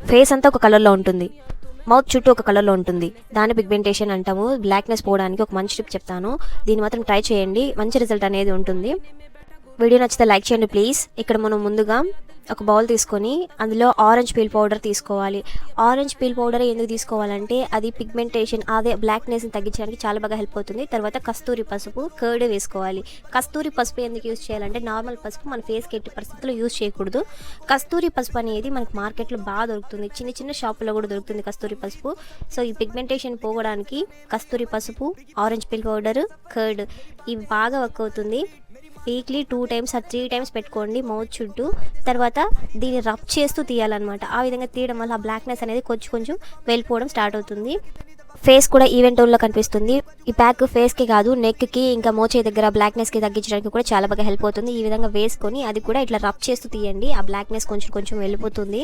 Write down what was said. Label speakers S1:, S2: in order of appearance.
S1: Face అంతా ఒక కలర్లో ఉంటుంది, మౌత్ చుట్టూ ఒక కలర్లో ఉంటుంది. దాన్ని పిగ్మెంటేషన్ అంటాము. బ్లాక్నెస్ పోవడానికి ఒక మంచి టిప్ చెప్తాను, దీన్ని మాత్రం ట్రై చేయండి, మంచి రిజల్ట్ అనేది ఉంటుంది. వీడియో నచ్చితే లైక్ చేయండి ప్లీజ్. ఇక్కడ మనం ముందుగా ఒక బౌల్ తీసుకొని అందులో ఆరెంజ్ పీల్ పౌడర్ తీసుకోవాలి. ఆరెంజ్ పీల్ పౌడర్ ఎందుకు తీసుకోవాలంటే అది పిగ్మెంటేషన్, అదే బ్లాక్నెస్ని తగ్గించడానికి చాలా బాగా హెల్ప్ అవుతుంది. తర్వాత కస్తూరి పసుపు, కర్డ్ వేసుకోవాలి. కస్తూరి పసుపు ఎందుకు యూజ్ చేయాలంటే నార్మల్ పసుపు మన ఫేస్కి ఎట్టి పరిస్థితుల్లో యూజ్ చేయకూడదు. కస్తూరి పసుపు అనేది మనకు మార్కెట్లో బాగా దొరుకుతుంది, చిన్న చిన్న షాపుల్లో కూడా దొరుకుతుంది కస్తూరి పసుపు. సో ఈ పిగ్మెంటేషన్ పోవడానికి కస్తూరి పసుపు, ఆరెంజ్ పీల్ పౌడర్, కర్డ్ ఇవి బాగా వర్క్ అవుతుంది. వీక్లీ 2 times or 3 times పెట్టుకోండి మౌత్ చుట్టూ. తర్వాత దీన్ని రబ్ చేస్తూ తీయాలన్నమాట. ఆ విధంగా తీయడం వల్ల ఆ బ్లాక్నెస్ అనేది కొంచెం వెళ్ళిపోవడం స్టార్ట్ అవుతుంది. ఫేస్ కూడా ఈవెన్ టోన్లో కనిపిస్తుంది. ఈ ప్యాక్ ఫేస్కి కాదు, నెక్కి ఇంకా మోచే దగ్గర బ్లాక్నెస్కి తగ్గించడానికి కూడా చాలా బాగా హెల్ప్ అవుతుంది. ఈ విధంగా వేసుకొని అది కూడా ఇట్లా రబ్ చేస్తూ తీయండి, ఆ బ్లాక్నెస్ కొంచెం వెళ్ళిపోతుంది.